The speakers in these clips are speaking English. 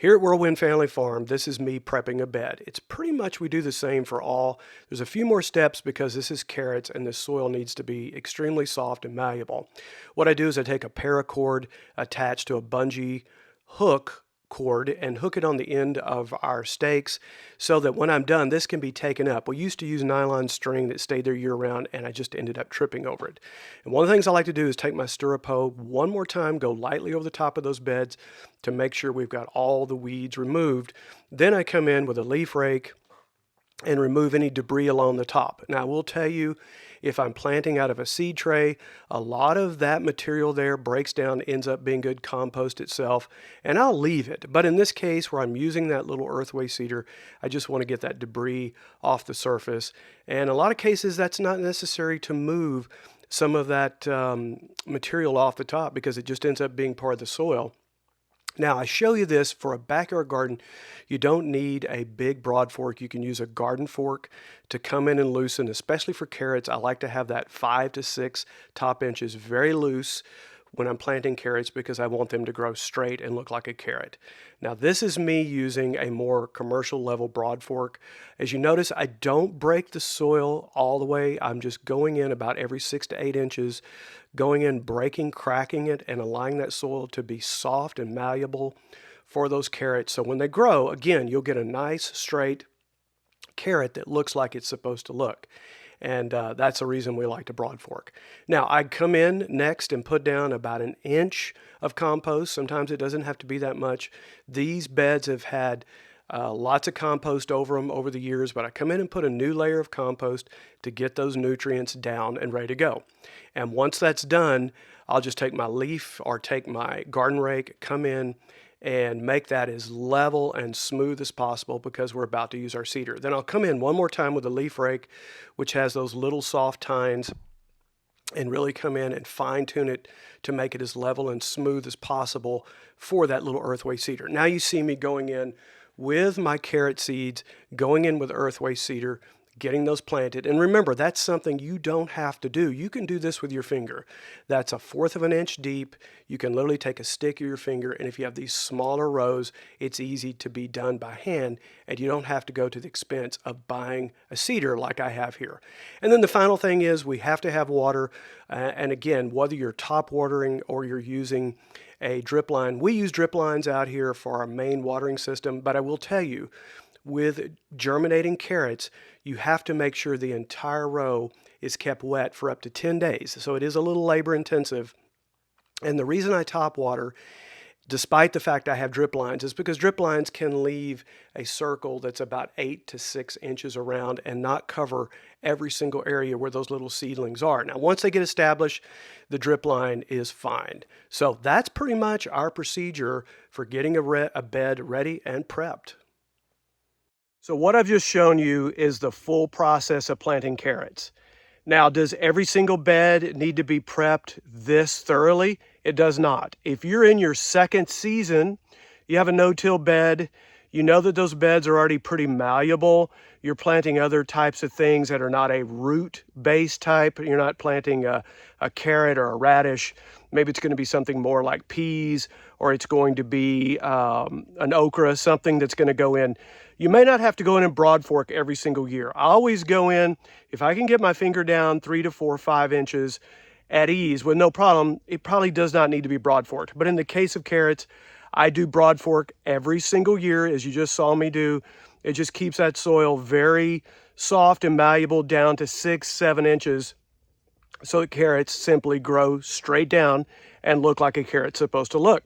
Here at Whirlwind Family Farm, this is me prepping a bed. It's pretty much we do the same for all. There's a few more steps because this is carrots and the soil needs to be extremely soft and malleable. What I do is I take a paracord attached to a bungee hook cord and hook it on the end of our stakes so that when I'm done, this can be taken up. We used to use nylon string that stayed there year round, and I just ended up tripping over it. And one of the things I like to do is take my stirrup hoe one more time, go lightly over the top of those beds to make sure we've got all the weeds removed. Then I come in with a leaf rake and remove any debris along the top. Now, I will tell you, if I'm planting out of a seed tray, a lot of that material there breaks down, ends up being good compost itself, and I'll leave it. But in this case, where I'm using that little earthway seeder, I just want to get that debris off the surface. And in a lot of cases, that's not necessary to move some of that material off the top because it just ends up being part of the soil. Now, I show you this for a backyard garden. You don't need a big broad fork. You can use a garden fork to come in and loosen, especially for carrots. I like to have that 5 to 6 top inches very loose when I'm planting carrots because I want them to grow straight and look like a carrot. Now, this is me using a more commercial level broad fork. As you notice, I don't break the soil all the way. I'm just going in about every 6 to 8 inches, going in, breaking, cracking it, and allowing that soil to be soft and malleable for those carrots. So when they grow, again, you'll get a nice straight carrot that looks like it's supposed to look. And that's the reason we like to broad fork. Now, I come in next and put down about 1 inch of compost. Sometimes it doesn't have to be that much. These beds have had lots of compost over them over the years, but I come in and put a new layer of compost to get those nutrients down and ready to go. And once that's done, I'll just take my leaf or take my garden rake, come in and make that as level and smooth as possible because we're about to use our seeder. Then I'll come in one more time with a leaf rake, which has those little soft tines, and really come in and fine tune it to make it as level and smooth as possible for that little earthway seeder. Now you see me going in with my carrot seeds, going in with earthway seeder, getting those planted. And remember, that's something you don't have to do. You can do this with your finger. That's 1/4 of an inch deep. You can literally take a stick of your finger, and if you have these smaller rows, it's easy to be done by hand, and you don't have to go to the expense of buying a seeder like I have here. And then the final thing is we have to have water. And again, whether you're top watering or you're using a drip line, we use drip lines out here for our main watering system, but I will tell you, with germinating carrots, you have to make sure the entire row is kept wet for up to 10 days. So it is a little labor intensive. And the reason I top water, despite the fact I have drip lines, is because drip lines can leave a circle that's about 8 to 6 inches around and not cover every single area where those little seedlings are. Now, once they get established, the drip line is fine. So that's pretty much our procedure for getting a bed ready and prepped. So what I've just shown you is the full process of planting carrots. Now, does every single bed need to be prepped this thoroughly? It does not. If you're in your second season, you have a no-till bed, you know that those beds are already pretty malleable. You're planting other types of things that are not a root-based type. You're not planting a carrot or a radish. Maybe it's going to be something more like peas, or it's going to be an okra, something that's going to go in. You may not have to go in and broad fork every single year. I always go in, if I can get my finger down 3 to 4 or 5 inches at ease with no problem, it probably does not need to be broad forked. But in the case of carrots, I do broad fork every single year, as you just saw me do. It just keeps that soil very soft and malleable down to 6, 7 inches so the carrots simply grow straight down and look like a carrot's supposed to look.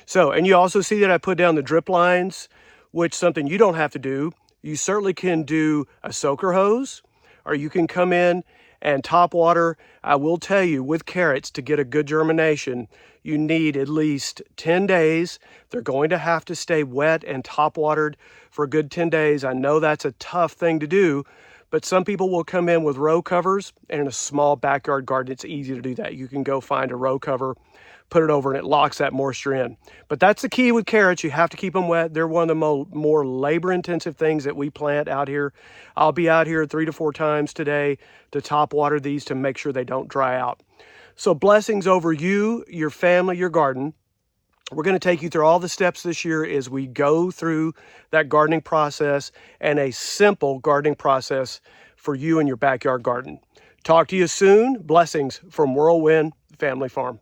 So, and you also see that I put down the drip lines, which is something you don't have to do. You certainly can do a soaker hose, or you can come in and top water. I will tell you, with carrots, to get a good germination, you need at least 10 days. They're going to have to stay wet and top watered for a good 10 days. I know that's a tough thing to do, but some people will come in with row covers, and in a small backyard garden, it's easy to do that. You can go find a row cover, put it over, and it locks that moisture in. But that's the key with carrots. You have to keep them wet. They're one of the more labor-intensive things that we plant out here. I'll be out here 3 to 4 times today to top water these to make sure they don't dry out. So blessings over you, your family, your garden. We're going to take you through all the steps this year as we go through that gardening process and a simple gardening process for you and your backyard garden. Talk to you soon. Blessings from Whirlwind Family Farm.